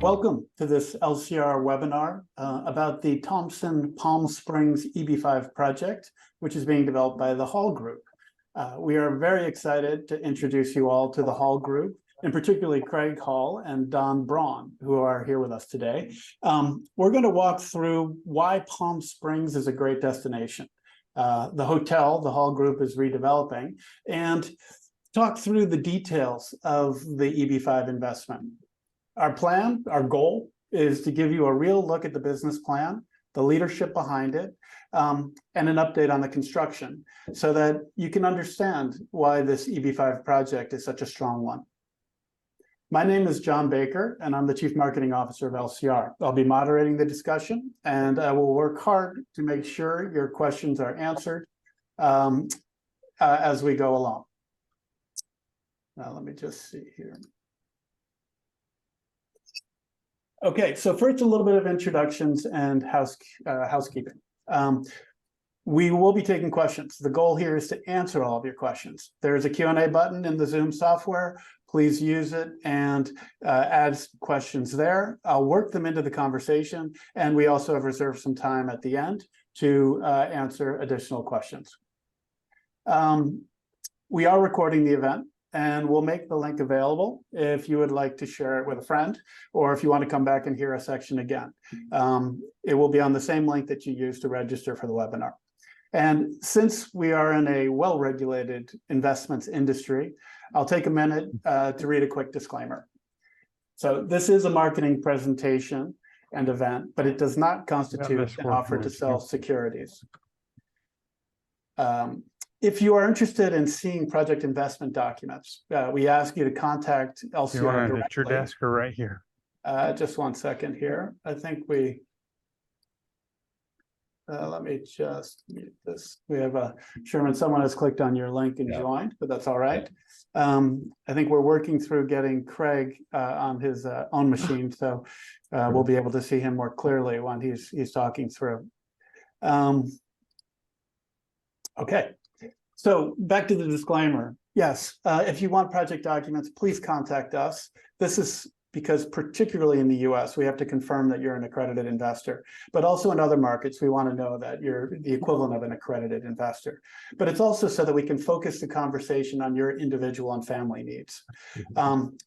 Welcome to this LCR webinar about the Thompson Palm Springs EB5 project, which is being developed by the Hall Group. We are very excited to introduce you all to the Hall Group, and particularly Craig Hall and Don Braun, who are here with us today. We're going to walk through why Palm Springs is a great destination, the hotel the Hall Group is redeveloping, and talk through the details of the EB5 investment. Our goal is to give you a real look at the business plan, the leadership behind it, and an update on the construction so that you can understand why this EB5 project is such a strong one. My name is John Baker, and I'm the Chief Marketing Officer of LCR. I'll be moderating the discussion, and I will work hard to make sure your questions are answered as we go along. Now, let me just see here. Okay, so first a little bit of introductions and housekeeping. We will be taking questions. The goal here is to answer all of your questions. There's a Q&A button in the Zoom software. Please use it and add questions there. I'll work them into the conversation, and we also have reserved some time at the end to answer additional questions. We are recording the event, and we'll make the link available if you would like to share it with a friend, or if you want to come back and hear a section again. It will be on the same link that you used to register for the webinar. And since we are in a well-regulated investments industry, I'll take a minute to read a quick disclaimer. So this is a marketing presentation and event, but it does not constitute an offer to sell securities. If you are interested in seeing project investment documents, we ask you to contact LCR directly. At your desk or right here? Just 1 second here. I think we, let me just mute this. We have Sherman, someone has clicked on your link and joined, but that's all right. I think we're working through getting Craig on his own machine, so we'll be able to see him more clearly when he's talking through. Okay. So back to the disclaimer. Yes, if you want project documents, please contact us. This is because particularly in the US, we have to confirm that you're an accredited investor, but also in other markets, we want to know that you're the equivalent of an accredited investor. But it's also so that we can focus the conversation on your individual and family needs.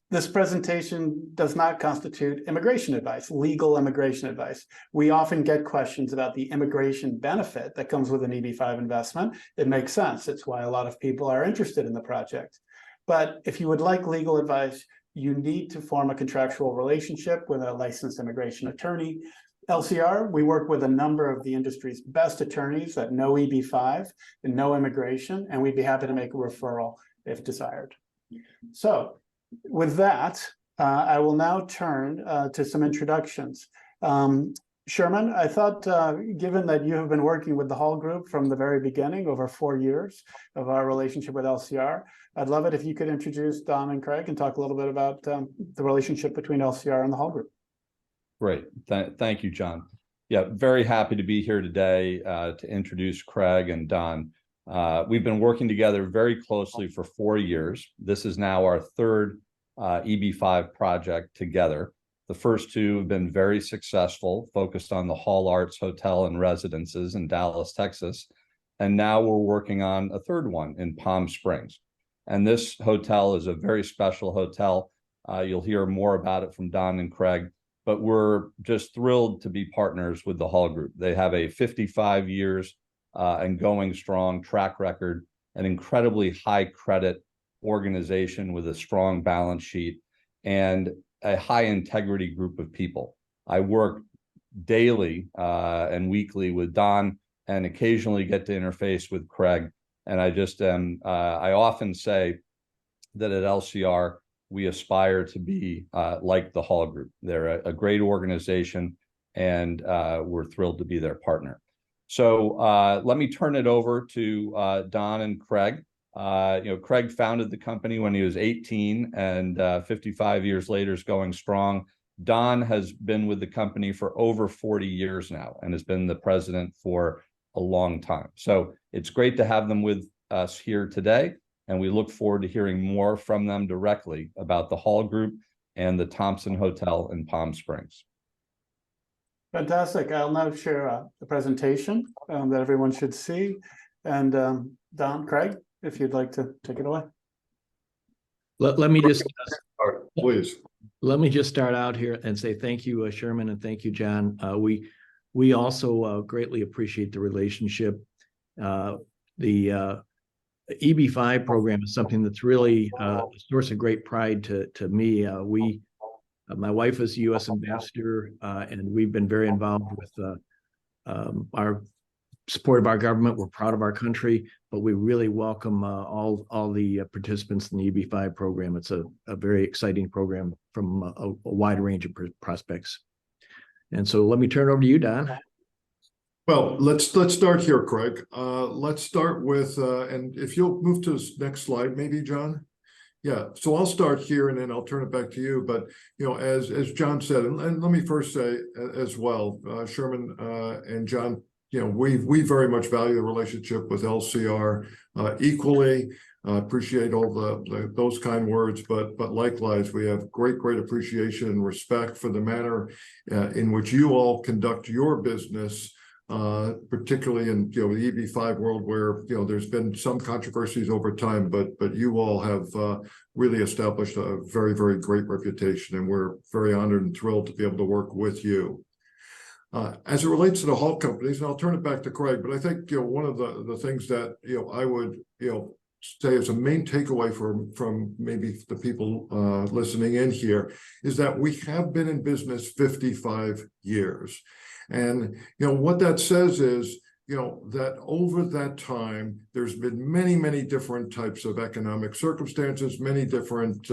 This presentation does not constitute immigration advice, legal immigration advice. We often get questions about the immigration benefit that comes with an EB5 investment. It makes sense. It's why a lot of people are interested in the project. But if you would like legal advice, you need to form a contractual relationship with a licensed immigration attorney. LCR, we work with a number of the industry's best attorneys that know EB5 and know immigration, and we'd be happy to make a referral if desired. So with that, I will now turn to some introductions. Sherman, I thought, given that you have been working with the Hall Group from the very beginning, over 4 years of our relationship with LCR, I'd love it if you could introduce Don and Craig and talk a little bit about the relationship between LCR and the Hall Group. Great. Thank you, John. Yeah, very happy to be here today to introduce Craig and Don. We've been working together very closely for 4 years. This is now our third EB5 project together. The first two have been very successful, focused on the Hall Arts Hotel and Residences in Dallas, Texas. And now we're working on a third one in Palm Springs. And this hotel is a very special hotel. You'll hear more about it from Don and Craig, but we're just thrilled to be partners with the Hall Group. They have a 55 years and going strong track record, an incredibly high credit organization with a strong balance sheet, and a high integrity group of people. I work daily and weekly with Don and occasionally get to interface with Craig. And I just I often say that at LCR, we aspire to be like the Hall Group. They're a great organization, and we're thrilled to be their partner. So let me turn it over to Don and Craig. Craig founded the company when he was 18, and 55 years later is going strong. Don has been with the company for over 40 years now and has been the president for a long time. So it's great to have them with us here today, and we look forward to hearing more from them directly about the Hall Group and the Thompson Hotel in Palm Springs. Fantastic. I'll now share the presentation that everyone should see. And Don, Craig, if you'd like to take it away. Let me just Please. let me just start out here and say thank you, Sherman, and thank you, John. We also greatly appreciate the relationship. The EB5 program is something that's really a source of great pride to me. My wife is a U.S. ambassador, and we've been very involved with our support of our government. We're proud of our country, but we really welcome all the participants in the EB5 program. It's a very exciting program from a wide range of prospects. And so let me turn it over to you, Don. Well, let's start here, Craig. Let's start with, and if you'll move to the next slide, maybe, John. Yeah, so I'll start here and then I'll turn it back to you. But, as John said, and let me first say as well, Sherman and John, we very much value the relationship with LCR equally. Appreciate all those kind words, but likewise, we have great appreciation and respect for the manner in which you all conduct your business, particularly in the EB5 world, where there's been some controversies over time, but you all have really established a very great reputation, and we're very honored and thrilled to be able to work with you. As it relates to the Hall companies, and I'll turn it back to Craig, but I think one of the things that I would say as a main takeaway from maybe the people listening in here is that we have been in business 55 years. And what that says is that over that time there's been many different types of economic circumstances, many different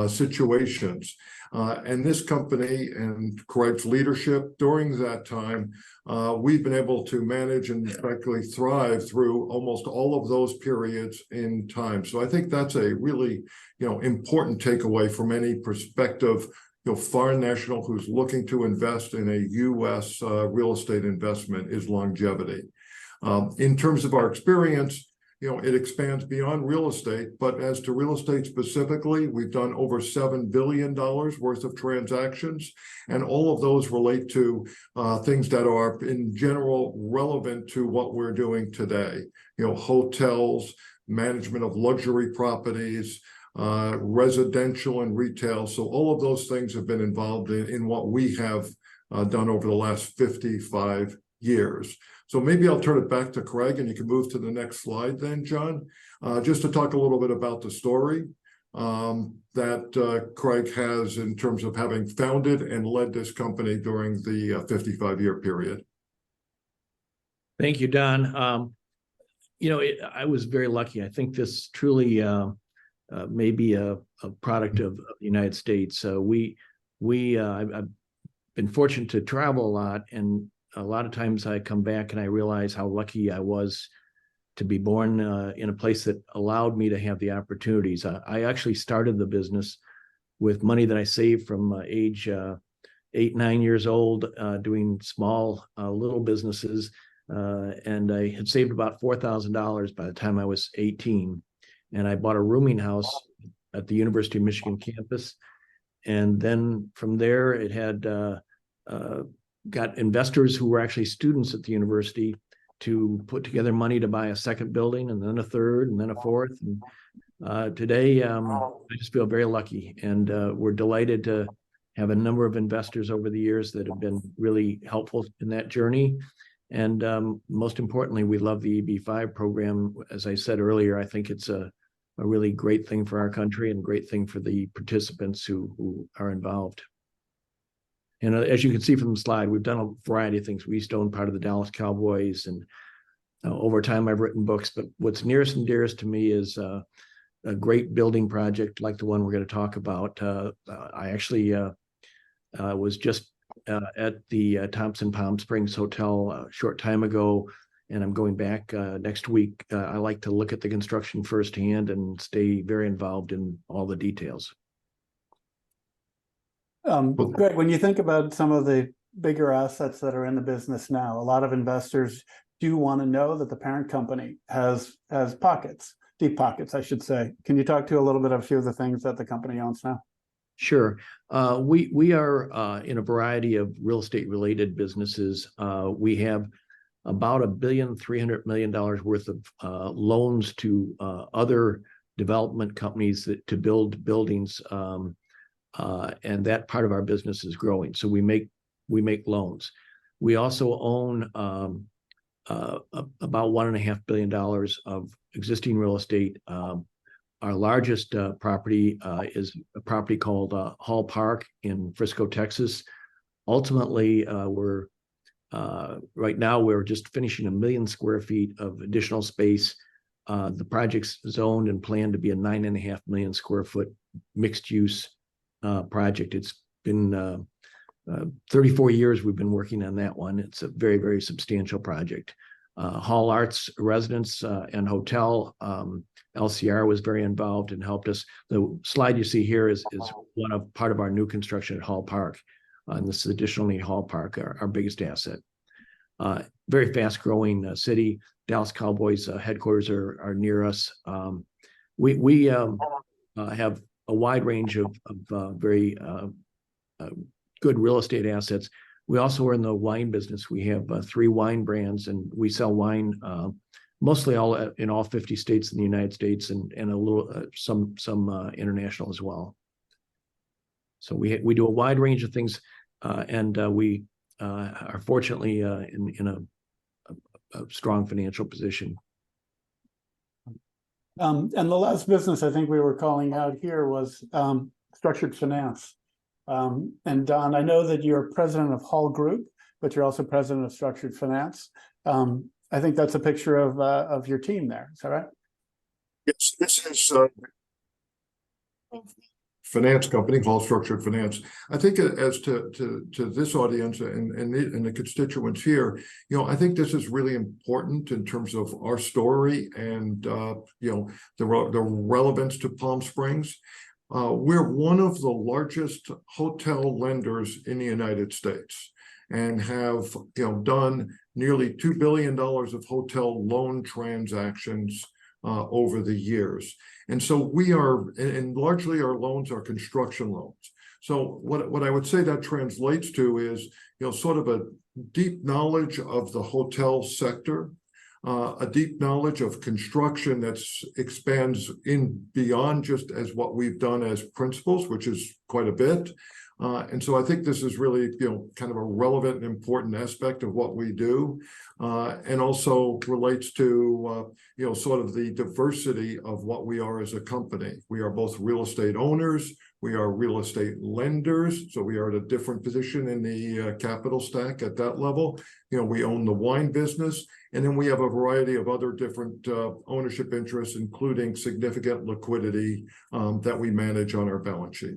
situations, and this company and Craig's leadership during that time, we've been able to manage and practically thrive through almost all of those periods in time. So I think that's a really important takeaway from any prospective foreign national who's looking to invest in a U.S. Real estate investment is longevity. In terms of our experience, it expands beyond real estate, but as to real estate specifically, we've done over $7 billion worth of transactions, and all of those relate to things that are in general relevant to what we're doing today. Hotels, management of luxury properties, residential and retail. So all of those things have been involved in what we have done over the last 55 years. So maybe I'll turn it back to Craig, and you can move to the next slide then, John, just to talk a little bit about the story that Craig has in terms of having founded and led this company during the 55-year period. Thank you, Don. I was very lucky. I think this truly may be a product of the United States. I've been fortunate to travel a lot, and a lot of times I come back and I realize how lucky I was to be born in a place that allowed me to have the opportunities. I actually started the business with money that I saved from age 8-9 years old, doing small little businesses, and I had saved about $4,000 by the time I was 18. And I bought a rooming house at the University of Michigan campus. And then from there, it had got investors who were actually students at the university to put together money to buy a second building, and then a third, and then a fourth. And today, I just feel very lucky. And we're delighted to have a number of investors over the years that have been really helpful in that journey. And most importantly, we love the EB5 program. As I said earlier, I think it's a really great thing for our country and a great thing for the participants who are involved. And as you can see from the slide, we've done a variety of things. We used to own part of the Dallas Cowboys, and over time I've written books, but what's nearest and dearest to me is a great building project like the one we're going to talk about. I actually was just at the Thompson Palm Springs Hotel a short time ago, and I'm going back next week. I like to look at the construction firsthand and stay very involved in all the details. Greg, when you think about some of the bigger assets that are in the business now, a lot of investors do want to know that the parent company has pockets, deep pockets, I should say. Can you talk to a little bit of a few of the things that the company owns now? Sure. We are in a variety of real estate related businesses. We have about $1.3 billion worth of loans to other development companies to build buildings, and that part of our business is growing. So we make loans. We also own about $1.5 billion of existing real estate. Our largest property is a property called Hall Park in Frisco, Texas. Ultimately, right now we're just finishing 1 million square feet of additional space. The project's zoned and planned to be a 9.5 million square foot mixed use project. It's been 34 years we've been working on that one. It's a very, very substantial project. Hall Arts Residence and Hotel, LCR was very involved and helped us. The slide you see here is part of our new construction at Hall Park. And this is additionally Hall Park, our biggest asset. Very fast growing city. Dallas Cowboys headquarters are near us. We have a wide range of very good real estate assets. We also are in the wine business. We have 3 wine brands, and we sell wine mostly in all 50 states in the United States, and a little some international as well. So we do a wide range of things, and we are fortunately in a strong financial position. And the last business I think we were calling out here was structured finance. And Don, I know that you're president of Hall Group, but you're also president of Structured Finance. I think that's a picture of your team there. Is that right? Yes, this is finance company called Structured Finance. I think as to this audience and the constituents here, I think this is really important in terms of our story and the relevance to Palm Springs. We're one of the largest hotel lenders in the United States and have done nearly $2 billion of hotel loan transactions over the years. And so we are, and largely our loans are construction loans. So what I would say that translates to is, sort of a deep knowledge of the hotel sector, a deep knowledge of construction that expands in beyond just as what we've done as principals, which is quite a bit. And so I think this is really, kind of a relevant and important aspect of what we do, and also relates to, sort of the diversity of what we are as a company. We are both real estate owners, we are real estate lenders, so we are at a different position in the capital stack at that level. We own the wine business, and then we have a variety of other different ownership interests, including significant liquidity that we manage on our balance sheet.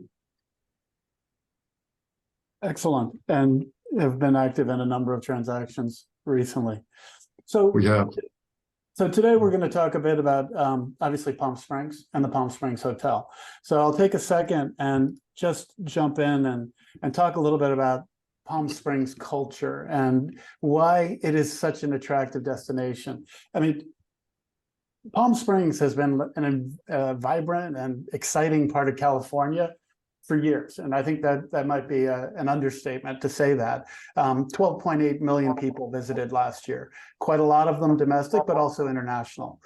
Excellent, and have been active in a number of transactions recently. So we have. So today we're going to talk a bit about obviously Palm Springs and the Palm Springs Hotel. So I'll take a second and just jump in and talk a little bit about Palm Springs culture and why it is such an attractive destination. I mean, Palm Springs has been a vibrant and exciting part of California for years. And I think that might be an understatement to say that. 12.8 million people visited last year, quite a lot of them domestic, but also international.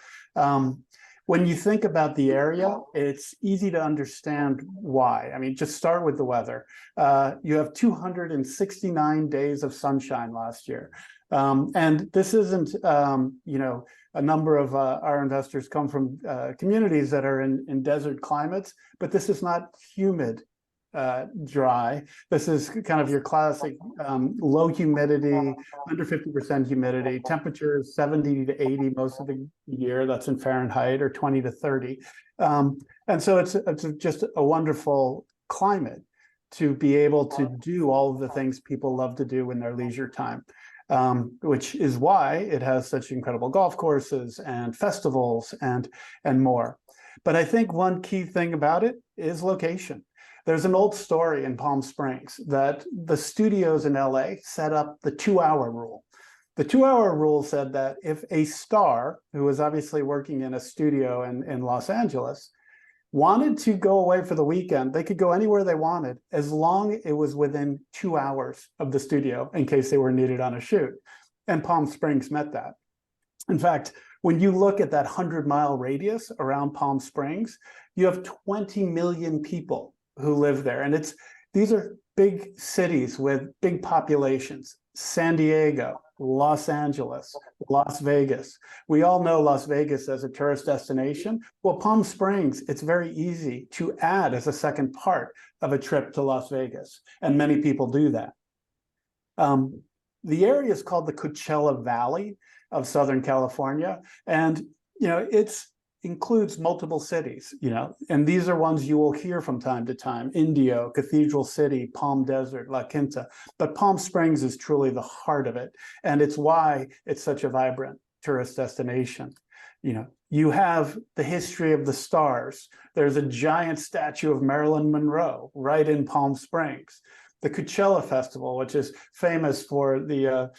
When you think about the area, it's easy to understand why. I mean, just start with the weather. You have 269 days of sunshine last year. And this isn't, a number of our investors come from communities that are in desert climates, but this is not humid, dry. This is kind of your classic low humidity, under 50% humidity, temperatures 70 to 80 most of the year. That's in Fahrenheit, or 20 to 30. And so it's just a wonderful climate to be able to do all of the things people love to do in their leisure time. Which is why it has such incredible golf courses and festivals and more. But I think one key thing about it is location. There's an old story in Palm Springs that the studios in LA set up the 2-hour rule. The 2-hour rule said that if a star, who was obviously working in a studio in Los Angeles, wanted to go away for the weekend, they could go anywhere they wanted as long it was within 2 hours of the studio in case they were needed on a shoot. And Palm Springs met that. In fact, when you look at that 100-mile radius around Palm Springs, you have 20 million people who live there. And these are big cities with big populations. San Diego, Los Angeles, Las Vegas. We all know Las Vegas as a tourist destination. Well, Palm Springs, it's very easy to add as a second part of a trip to Las Vegas. And many people do that. The area is called the Coachella Valley of Southern California. And, it's includes multiple cities, and these are ones you will hear from time to time: Indio, Cathedral City, Palm Desert, La Quinta. But Palm Springs is truly the heart of it. And it's why it's such a vibrant tourist destination. You have the history of the stars. There's a giant statue of Marilyn Monroe right in Palm Springs. The Coachella Festival, which is famous for the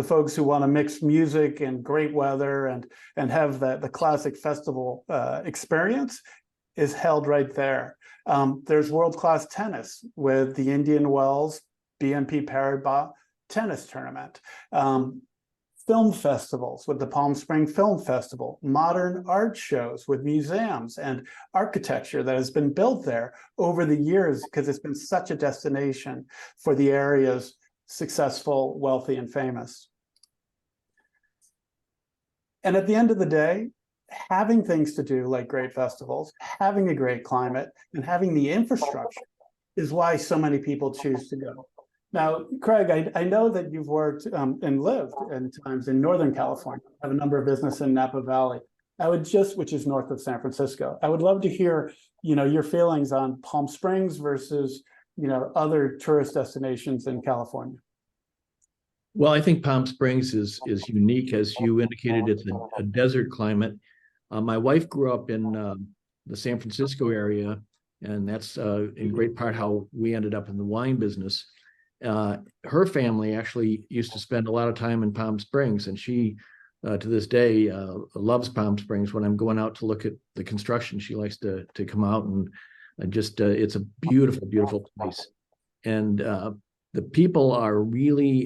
folks who want to mix music and great weather and have the classic festival experience, is held right there. There's world-class tennis with the Indian Wells BNP Paribas tennis tournament. Film festivals with the Palm Spring Film Festival, modern art shows with museums and architecture that has been built there over the years because it's been such a destination for the area's successful, wealthy, and famous. And at the end of the day, having things to do like great festivals, having a great climate, and having the infrastructure is why so many people choose to go. Now, Craig, I know that you've worked and lived in times in Northern California. I have a number of business in Napa Valley. Which is north of San Francisco. I would love to hear, your feelings on Palm Springs versus, other tourist destinations in California. Well, I think Palm Springs is unique. As you indicated, it's a desert climate. My wife grew up in the San Francisco area, and that's in great part how we ended up in the wine business. Her family actually used to spend a lot of time in Palm Springs, and she, to this day, loves Palm Springs. When I'm going out to look at the construction, she likes to come out and just, it's a beautiful, beautiful place. And the people are really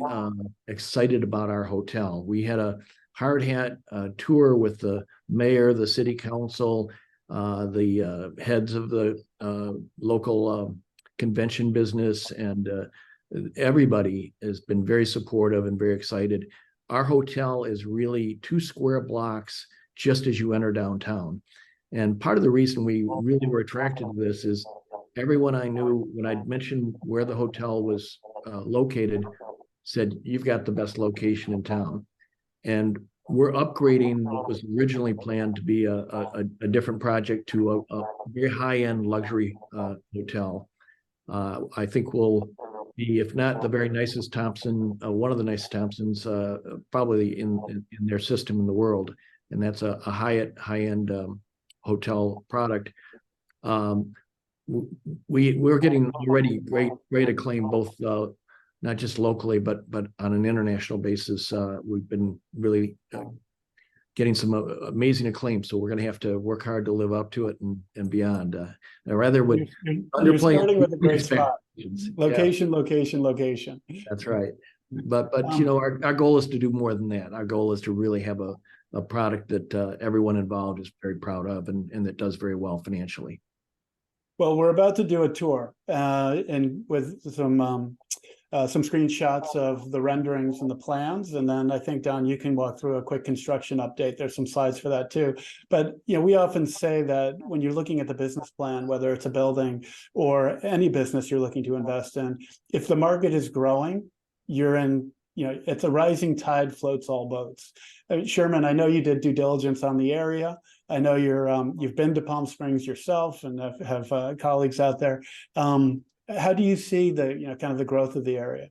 excited about our hotel. We had a hard hat tour with the mayor, the city council, the heads of the local convention business, and everybody has been very supportive and very excited. Our hotel is really 2 square blocks just as you enter downtown. And part of the reason we really were attracted to this is everyone I knew, when I'd mentioned where the hotel was located, said, "You've got the best location in town." And we're upgrading what was originally planned to be a different project to a very high-end luxury hotel. I think we'll be, if not the very nicest Thompson, one of the nicest Thompsons, probably in their system in the world. And that's a high-end hotel product. We're getting already great acclaim, both not just locally, but on an international basis. We've been really getting some amazing acclaim. So we're going to have to work hard to live up to it and beyond. I rather would you're starting with a great spot. Location, Yeah. location. That's right. But our goal is to do more than that. Our goal is to really have a product that everyone involved is very proud of and that does very well financially. Well, we're about to do a tour and with some screenshots of the renderings and the plans. And then I think, Don, you can walk through a quick construction update. There's some slides for that too. But, we often say that when you're looking at the business plan, whether it's a building or any business you're looking to invest in, if the market is growing, you're in, it's a rising tide floats all boats. Sherman, I know you did due diligence on the area. I know you've been to Palm Springs yourself and have colleagues out there. How do you see the kind of the growth of the area?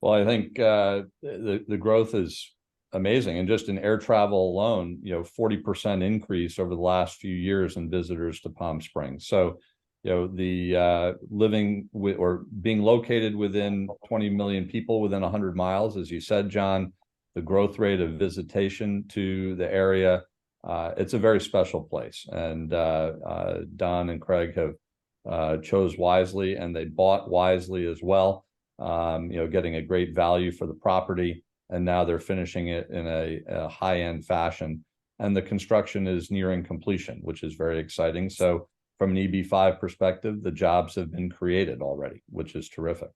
Well, I think the growth is amazing, and just in air travel alone, 40% increase over the last few years in visitors to Palm Springs. So, the living with or being located within 20 million people within 100 miles, as you said, John, the growth rate of visitation to the area it's a very special place. And Don and Craig have chose wisely, and they bought wisely as well. Getting a great value for the property, and now they're finishing it in a high-end fashion. And the construction is nearing completion, which is very exciting. So from an EB5 perspective, the jobs have been created already, which is terrific.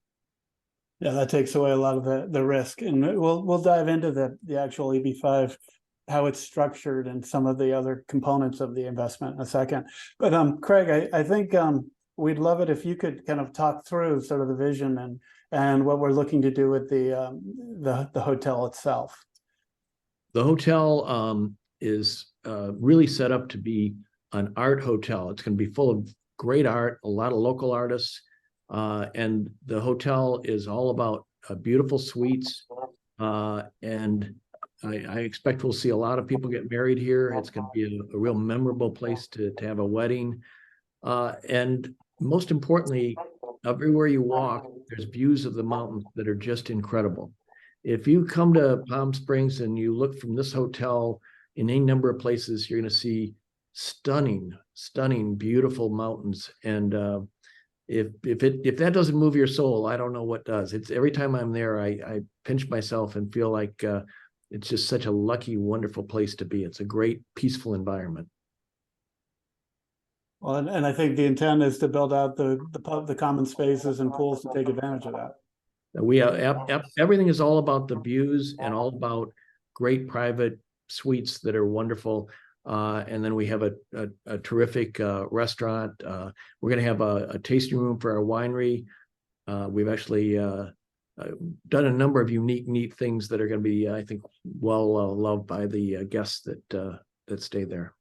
Yeah, that takes away a lot of the risk, and we'll dive into the actual EB5, how it's structured, and some of the other components of the investment in a second. But Craig, I think we'd love it if you could kind of talk through sort of the vision and what we're looking to do with the hotel itself. The hotel is really set up to be an art hotel. It's going to be full of great art, a lot of local artists, and the hotel is all about beautiful suites. And I expect we'll see a lot of people get married here. It's going to be a real memorable place to have a wedding. And most importantly, everywhere you walk, there's views of the mountains that are just incredible. If you come to Palm Springs and you look from this hotel in any number of places, you're going to see stunning, beautiful mountains. And if that doesn't move your soul, I don't know what does. It's every time I'm there, I pinch myself and feel like it's just such a lucky, wonderful place to be. It's a great, peaceful environment. Well, and I think the intent is to build out the common spaces and pools to take advantage of that. We everything is all about the views and all about great private suites that are wonderful. And then we have a terrific restaurant. We're going to have a tasting room for our winery. We've actually done a number of unique, neat things that are going to be, I think, well loved by the guests that stay there.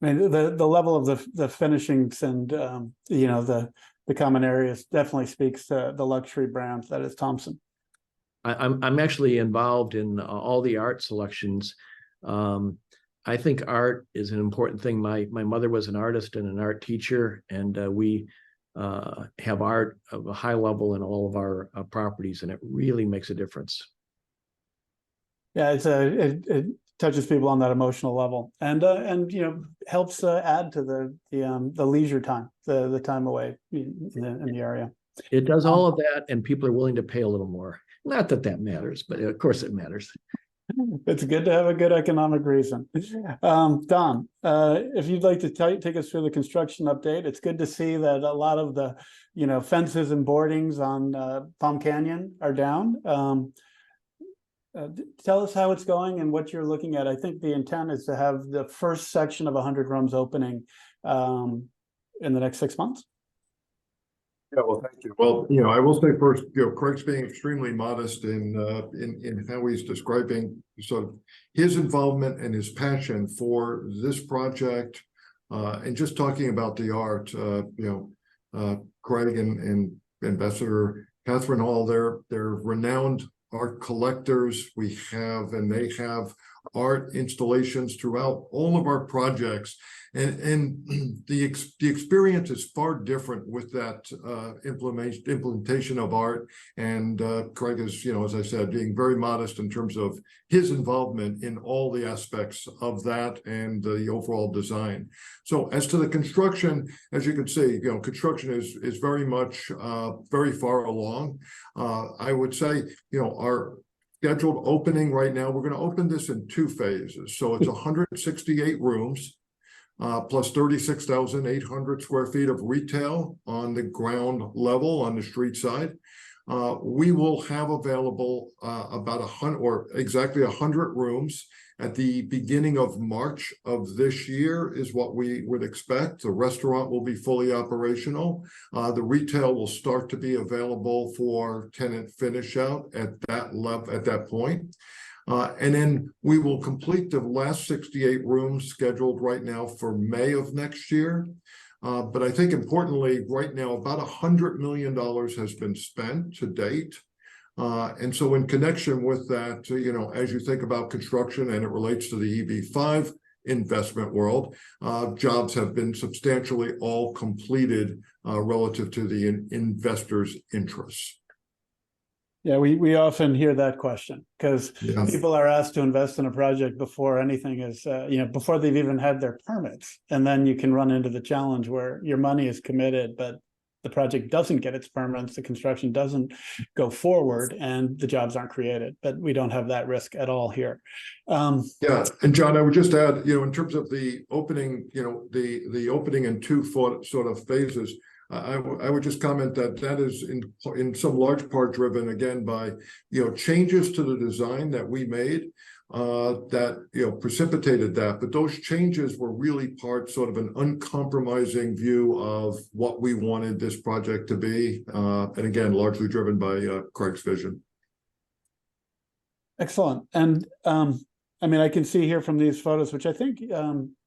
I mean, the level of the finishings and the common areas definitely speaks to the luxury brand that is Thompson. I'm actually involved in all the art selections. I think art is an important thing. My mother was an artist and an art teacher, and we have art of a high level in all of our properties, and it really makes a difference. Yeah, it touches people on that emotional level, and helps add to the leisure time, the time away in the area. It does all of that, and people are willing to pay a little more. Not that matters, but of course it matters. It's good to have a good economic reason. Don, if you'd like to take us through the construction update. It's good to see that a lot of the fences and boardings on Palm Canyon are down. Tell us how it's going and what you're looking at. I think the intent is to have the first section of 100 rooms opening in the next 6 months. Yeah, well, thank you. Well, I will say first, Craig's being extremely modest in how he's describing sort of his involvement and his passion for this project, and just talking about the art. Craig and Ambassador Catherine Hall, they're renowned art collectors. They have art installations throughout all of our projects, and the experience is far different with that implementation of art. And Craig is, as I said, being very modest in terms of his involvement in all the aspects of that and the overall design. So as to the construction, as you can see, construction is very much very far along. I would say, our scheduled opening right now, we're going to open this in 2 phases. So it's 168 rooms, plus 36,800 square feet of retail on the ground level on the street side. We will have available about 100 or exactly 100 rooms at the beginning of March of this year is what we would expect. The restaurant will be fully operational. The retail will start to be available for tenant finish out at that level at that point. And then we will complete the last 68 rooms scheduled right now for May of next year. But I think importantly, right now, about $100 million has been spent to date. And so in connection with that, as you think about construction and it relates to the EB5 investment world, jobs have been substantially all completed relative to the investors' interests. Yeah, we often hear that question because Yeah. people are asked to invest in a project before anything is, before they've even had their permits. And then you can run into the challenge where your money is committed, but the project doesn't get its permits, the construction doesn't go forward, and the jobs aren't created. But we don't have that risk at all here. Yeah, and John, I would just add, in terms of the opening, the opening in two sort of phases, I would just comment that is in some large part driven again by changes to the design that we made that precipitated that. But those changes were really part sort of an uncompromising view of what we wanted this project to be, and again largely driven by Craig's vision. Excellent. And I can see here from these photos, which I think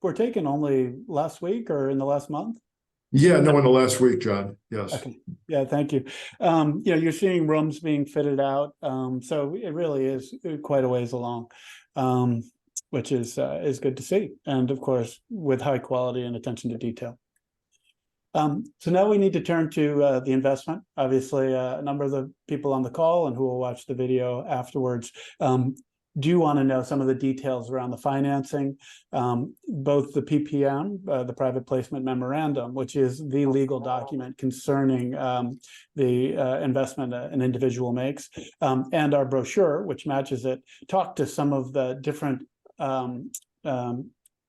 were taken only last week or in the last month. Yeah, no, in the last week, John. Yes. Okay. Yeah, thank you. You're seeing rooms being fitted out. So it really is quite a ways along, which is good to see. And of course, with high quality and attention to detail. So now we need to turn to the investment. Obviously, a number of the people on the call and who will watch the video afterwards do want to know some of the details around the financing, both the PPM, the private placement memorandum, which is the legal document concerning the investment an individual makes, and our brochure, which matches it, talk to some of the different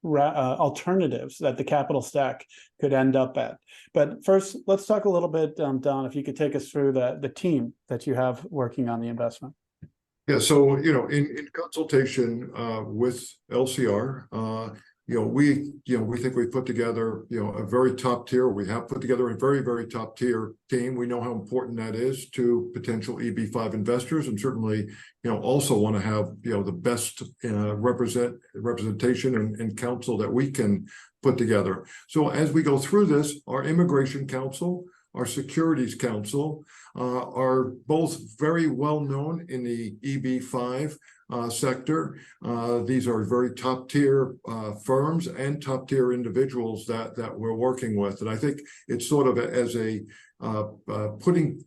alternatives that the capital stack could end up at. But first, let's talk a little bit, Don, if you could take us through the team that you have working on the investment. Yeah, so in consultation with LCR, we think we've put together a very top tier. We have put together a very, very top tier team. We know how important that is to potential EB5 investors, and certainly also want to have the best representation and counsel that we can put together. So as we go through this, our immigration counsel, our securities counsel are both very well known in the EB5 sector. These are very top tier firms and top tier individuals that we're working with. And I think it's sort of as a putting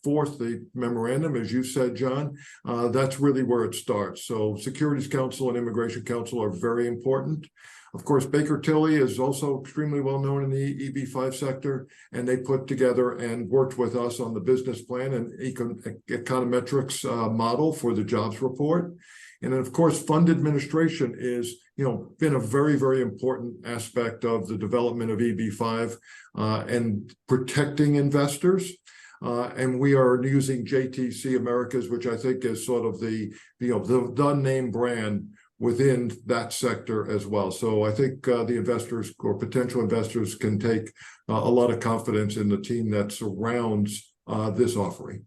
forth the memorandum, as you said, John, that's really where it starts. So securities counsel and immigration counsel are very important. Of course, Baker Tilly is also extremely well known in the EB5 sector, and they put together and worked with us on the business plan and econometrics model for the jobs report. And then, of course, fund administration is, been a very, very important aspect of the development of EB5 and protecting investors. And we are using JTC Americas, which I think is sort of the name brand within that sector as well. So I think the investors or potential investors can take a lot of confidence in the team that surrounds this offering.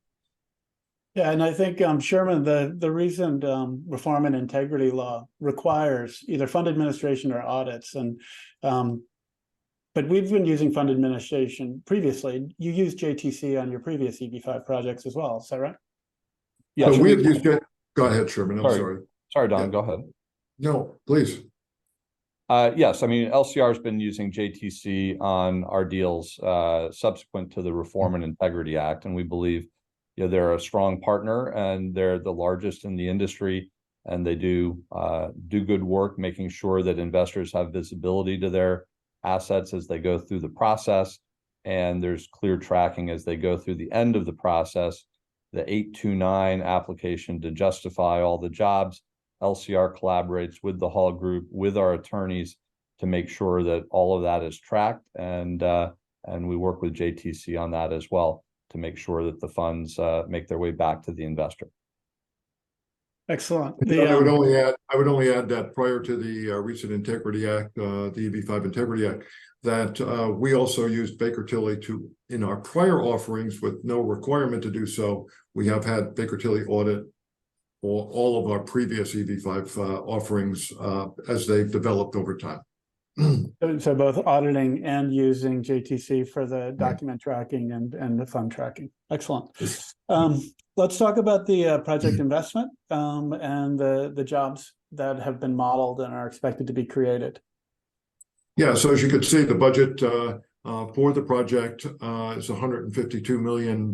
Yeah, and I think, Sherman, the recent reform and integrity law requires either fund administration or audits. And but we've been using fund administration previously. You used JTC on your previous EB5 projects as well, is that right? Yeah, so we have used it. Go ahead, Sherman. I'm sorry. Sorry, Don, Yeah. Go ahead. No, please. Yes, LCR has been using JTC on our deals subsequent to the Reform and Integrity Act, and we believe they're a strong partner and they're the largest in the industry, and they do good work making sure that investors have visibility to their assets as they go through the process, and there's clear tracking as they go through the end of the process. The 829 application to justify all the jobs, LCR collaborates with the Hall Group, with our attorneys, to make sure that all of that is tracked, and we work with JTC on that as well to make sure that the funds make their way back to the investor. Excellent. I would only add that prior to the recent Integrity Act, the EB5 Integrity Act, that we also used Baker Tilly in our prior offerings with no requirement to do so. We have had Baker Tilly audit all of our previous EB5 offerings as they've developed over time. So both auditing and using JTC for the document tracking and the fund tracking. Excellent. Let's talk about the project investment and the jobs that have been modeled and are expected to be created. Yeah, so as you can see, the budget for the project is $152 million.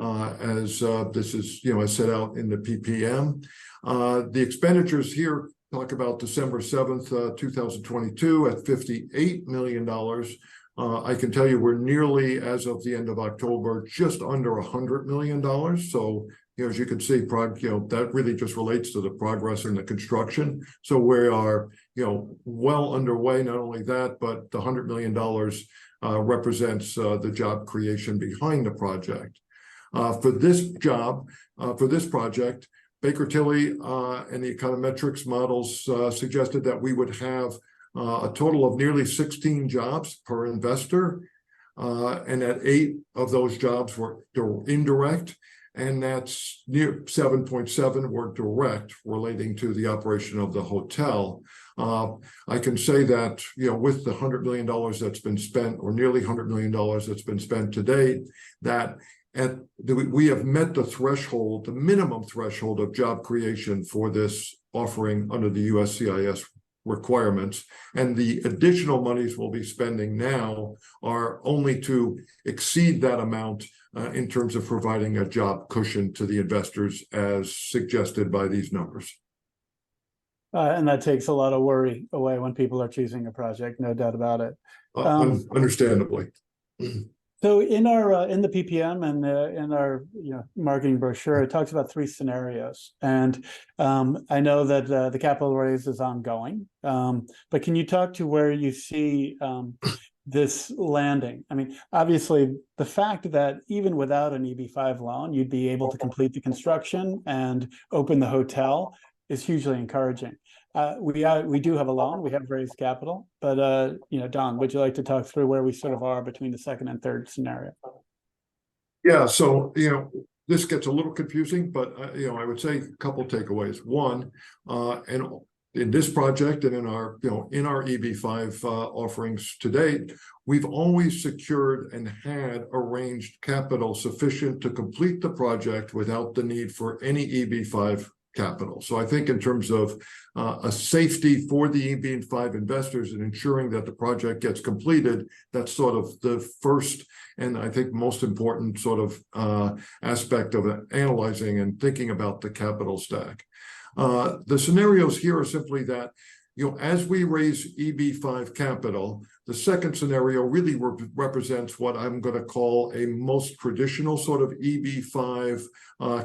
as this is, as set out in the PPM. The expenditures here talk about December 7th, 2022 at $58 million. I can tell you we're nearly, as of the end of October, just under $100 million. So, as you can see, that really just relates to the progress in the construction. So we are, well underway. Not only that, but the $100 million represents the job creation behind the project. For this project, Baker Tilly and the econometrics models suggested that we would have a total of nearly 16 jobs per investor, and that 8 of those jobs were indirect, and that's near 7.7 were direct, relating to the operation of the hotel. I can say that, with the $100 million that's been spent, or nearly $100 million that's been spent to date, that we have met the threshold, the minimum threshold of job creation for this offering under the USCIS requirements, and the additional monies we'll be spending now are only to exceed that amount in terms of providing a job cushion to the investors as suggested by these numbers. And that takes a lot of worry away when people are choosing a project, no doubt about it. Understandably. So in our in the PPM and in our marketing brochure, it talks about 3 scenarios, and I know that the capital raise is ongoing. But can you talk to where you see this landing? I mean, obviously, the fact that even without an EB-5 loan, you'd be able to complete the construction and open the hotel is hugely encouraging. We do have a loan, we have raised capital, but Don, would you like to talk through where we sort of are between the second and third scenario? Yeah, so this gets a little confusing, but I would say a couple takeaways. One, and in this project and in our EB-5 offerings to date, we've always secured and had arranged capital sufficient to complete the project without the need for any EB-5 capital. So I think in terms of a safety for the EB-5 investors and ensuring that the project gets completed, that's sort of the first and I think most important sort of aspect of analyzing and thinking about the capital stack. The scenarios here are simply that, as we raise EB-5 capital, the second scenario really represents what I'm going to call a most traditional sort of EB-5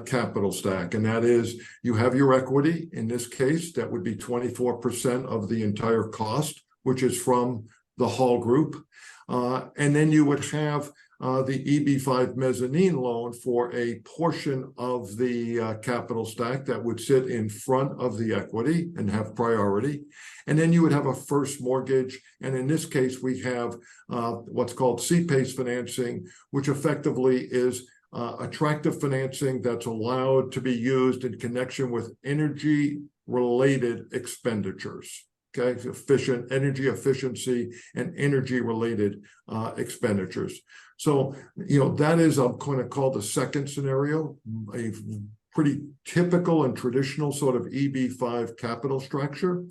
capital stack. And that is, you have your equity. In this case, that would be 24% of the entire cost, which is from the Hall Group. And then you would have the EB-5 mezzanine loan for a portion of the capital stack that would sit in front of the equity and have priority. And then you would have a first mortgage. And in this case, we have what's called C-PACE financing, which effectively is attractive financing that's allowed to be used in connection with energy-related expenditures. Okay, efficient energy efficiency and energy-related expenditures. So, that is, I'm going to call the second scenario, a pretty typical and traditional sort of EB-5 capital structure.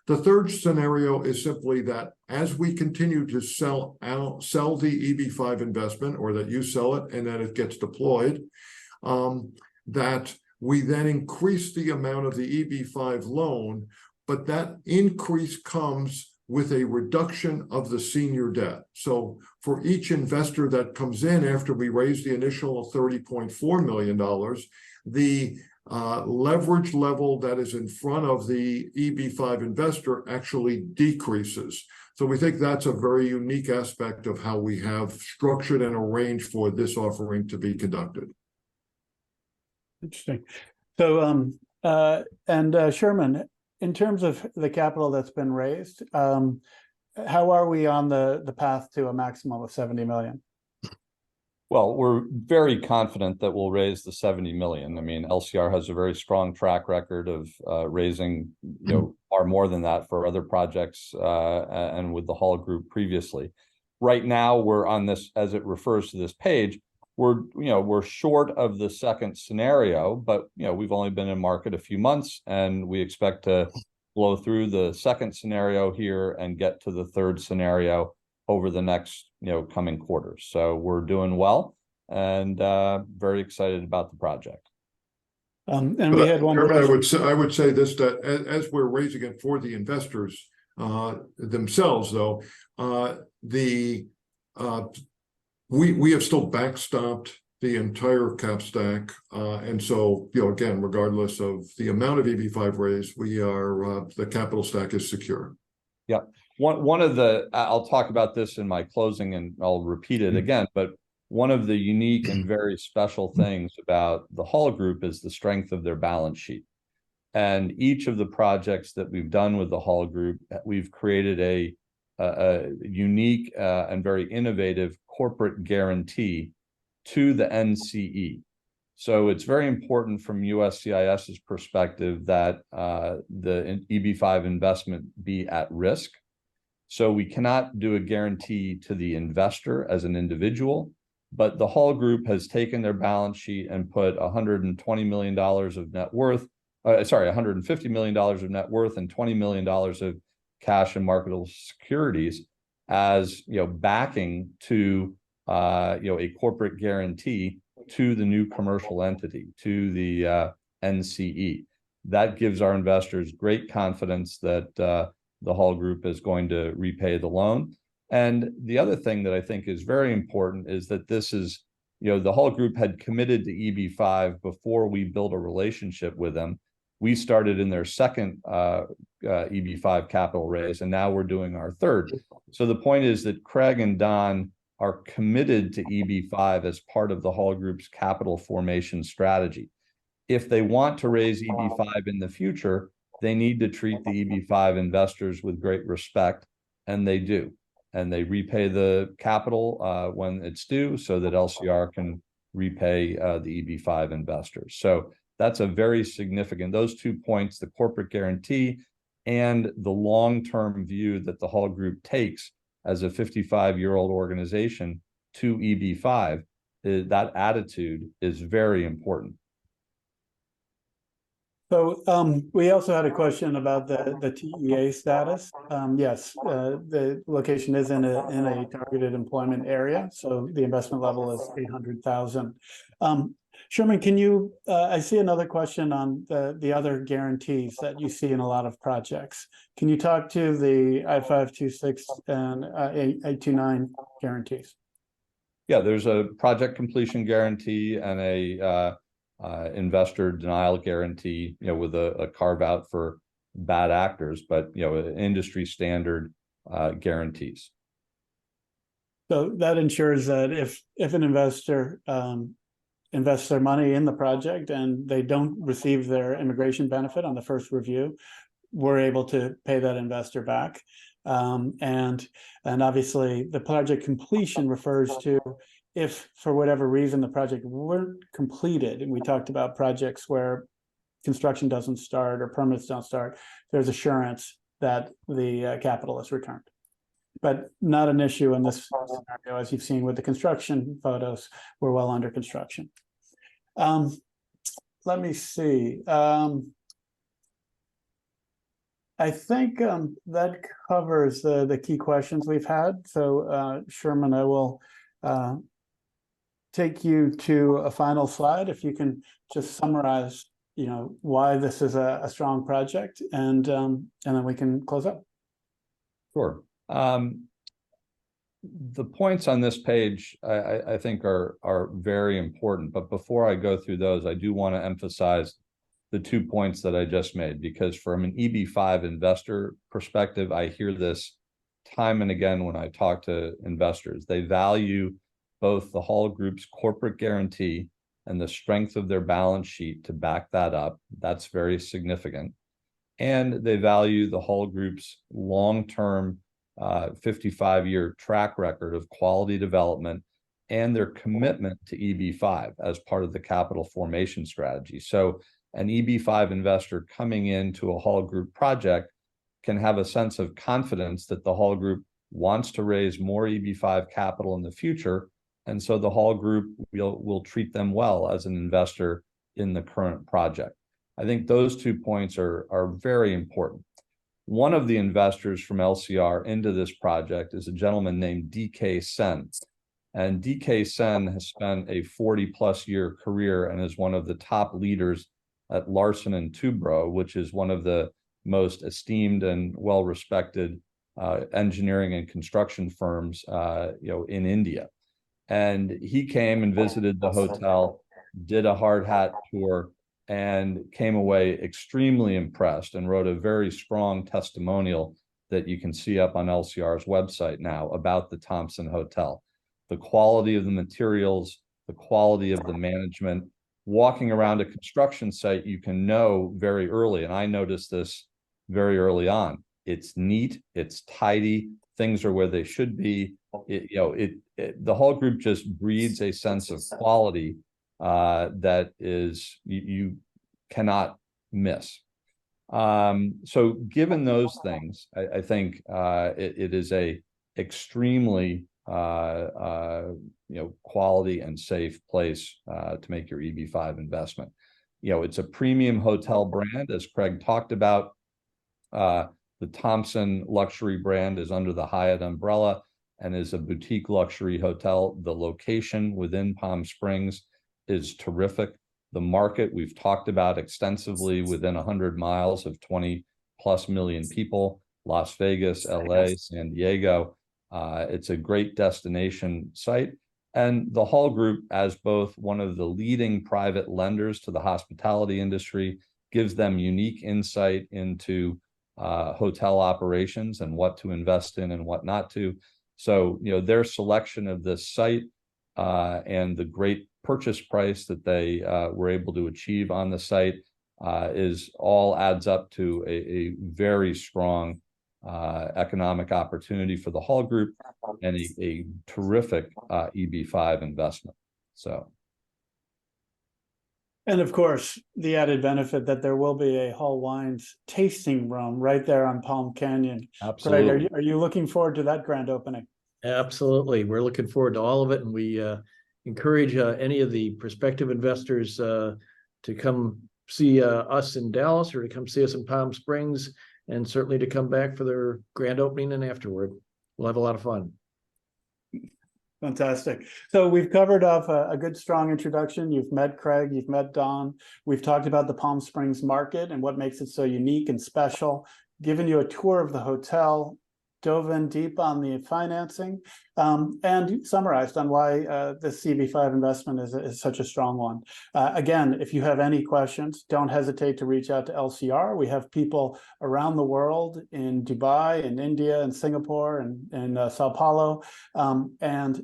The third scenario is simply that as we continue to sell the EB-5 investment, or that you sell it and that it gets deployed, that we then increase the amount of the EB-5 loan, but that increase comes with a reduction of the senior debt. So for each investor that comes in after we raise the initial $30.4 million, the leverage level that is in front of the EB-5 investor actually decreases. So we think that's a very unique aspect of how we have structured and arranged for this offering to be conducted. Interesting. So, Sherman, in terms of the capital that's been raised, how are we on the path to a maximum of 70 million? Well, we're very confident that we'll raise the 70 million. I mean, LCR has a very strong track record of raising, far more than that for other projects and with the Hall Group previously. Right now, we're on this, as it refers to this page, we're short of the second scenario, but we've only been in market a few months, and we expect to blow through the second scenario here and get to the third scenario over the next coming quarters. So we're doing well. and very excited about the project. And But, we had one Chairman, question. I would say this, that as we're raising it for the investors themselves, though, we have still backstopped the entire cap stack, and so, you know, again, regardless of the amount of EB5 raised, we are the capital stack is secure. Yeah, one of the, I'll talk about this in my closing, and I'll repeat it again, but one of the unique and very special things about the Hall Group is the strength of their balance sheet. And each of the projects that we've done with the Hall Group, we've created a unique and very innovative corporate guarantee to the NCE. So it's very important from USCIS's perspective that the EB5 investment be at risk. So we cannot do a guarantee to the investor as an individual, but the Hall Group has taken their balance sheet and put $120 million of net worth, $150 million of net worth and $20 million of cash and marketable securities as, you know, backing to, a corporate guarantee to the new commercial entity, to the NCE. That gives our investors great confidence that the Hall Group is going to repay the loan. And the other thing that I think is very important is that this is, you know, the Hall Group had committed to EB5 before we built a relationship with them. We started in their second EB5 capital raise, and now we're doing our third. So the point is that Craig and Don are committed to EB5 as part of the Hall Group's capital formation strategy. If they want to raise EB5 in the future, they need to treat the EB5 investors with great respect, and they do. And they repay the capital when it's due so that LCR can repay the EB5 investors. So that's a very significant, those 2 points, the corporate guarantee and the long-term view that the Hall Group takes as a 55-year-old organization to EB5, that attitude is very important. So we also had a question about the TEA status. Yes, the location is in a targeted employment area, so the investment level is 800,000. Sherman, can you? I see another question on the other guarantees that you see in a lot of projects. Can you talk to the I-526 and 829 guarantees? Yeah, there's a project completion guarantee and a investor denial guarantee, you know, with a carve out for bad actors, but, you know, industry standard guarantees. So that ensures that if an investor invests their money in the project and they don't receive their immigration benefit on the first review, we're able to pay that investor back. And obviously the project completion refers to if for whatever reason the project weren't completed, and we talked about projects where construction doesn't start or permits don't start, there's assurance that the capital is returned. But not an issue in this scenario, as you've seen with the construction photos, we're well under construction. Let me see. I think that covers the key questions we've had. So Sherman, I will take you to a final slide. If you can just summarize, you know, why this is a strong project, and then we can close up. Sure. The points on this page, I think are very important. But before I go through those, I do want to emphasize the 2 points that I just made, because from an EB5 investor perspective, I hear this time and again when I talk to investors. They value both the Hall Group's corporate guarantee and the strength of their balance sheet to back that up. That's very significant. And they value the Hall Group's long-term 55-year track record of quality development and their commitment to EB5 as part of the capital formation strategy. So an EB5 investor coming into a Hall Group project can have a sense of confidence that the Hall Group wants to raise more EB5 capital in the future. And so the Hall Group will treat them well as an investor in the current project. I think those 2 points are very important. One of the investors from LCR into this project is a gentleman named DK Sen. And DK Sen has spent a 40+ year career and is one of the top leaders at Larson and Toubro, which is one of the most esteemed and well-respected engineering and construction firms, in India. And he came and visited the hotel, did a hard hat tour, and came away extremely impressed and wrote a very strong testimonial that you can see up on LCR's website now about the Thompson Hotel. The quality of the materials, the quality of the management. Walking around a construction site, you can know very early, and I noticed this very early on. It's neat, it's tidy, things are where they should be. The whole group just breeds a sense of quality that is you cannot miss. So given those things, I think it is a extremely quality and safe place to make your EB5 investment. It's a premium hotel brand, as Craig talked about. The Thompson luxury brand is under the Hyatt umbrella and is a boutique luxury hotel. The location within Palm Springs is terrific. The market we've talked about extensively, within 100 miles of 20+ million people, Las Vegas, LA, San Diego. It's a great destination site. And the Hall Group, as both one of the leading private lenders to the hospitality industry, gives them unique insight into hotel operations and what to invest in and what not to. So, their selection of this site and the great purchase price that they were able to achieve on the site is all adds up to a very strong economic opportunity for the Hall Group and a terrific EB5 investment. So. And of course, the added benefit that there will be a Hall Wines tasting room right there on Palm Canyon. Absolutely. Craig, are you looking forward to that grand opening? Absolutely. We're looking forward to all of it. And we encourage any of the prospective investors to come see us in Dallas or to come see us in Palm Springs, and certainly to come back for their grand opening and afterward. We'll have a lot of fun. Fantastic. So we've covered off a good, strong introduction. You've met Craig, you've met Don. We've talked about the Palm Springs market and what makes it so unique and special, given you a tour of the hotel, dove in deep on the financing, and summarized on why this CB5 investment is such a strong one. Again, if you have any questions, don't hesitate to reach out to LCR. We have people around the world in Dubai, in India, in Singapore, and Sao Paulo, and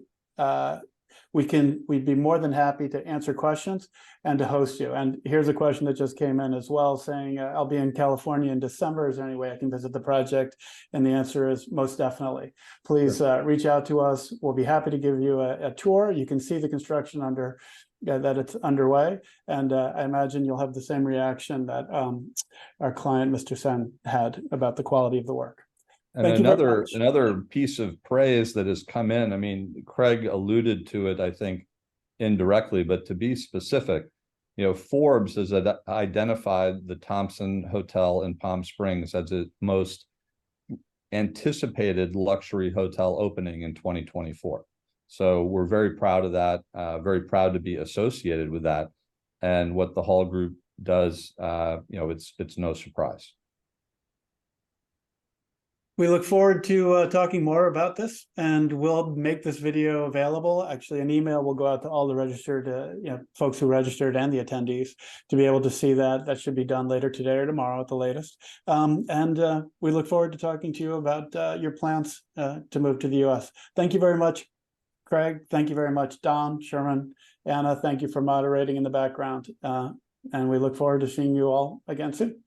we'd be more than happy to answer questions and to host you. And here's a question that just came in as well, saying, I'll be in California in December. Is there any way I can visit the project? And the answer is most definitely. Please reach out to us. We'll be happy to give you a tour. You can see the construction that it's underway. And I imagine you'll have the same reaction that our client, Mr. Sen, had about the quality of the work. And another piece of praise that has come in, I mean, Craig alluded to it, I think, indirectly, but to be specific, Forbes has identified the Thompson Hotel in Palm Springs as its most anticipated luxury hotel opening in 2024. So we're very proud of that, very proud to be associated with that. And what the Hall Group does, it's no surprise. We look forward to talking more about this, and we'll make this video available. Actually, an email will go out to all the registered, folks who registered and the attendees to be able to see that. That should be done later today or tomorrow at the latest. And we look forward to talking to you about your plans to move to the U.S. Thank you very much, Craig. Thank you very much, Don, Sherman, Anna. Thank you for moderating in the background. And we look forward to seeing you all again soon.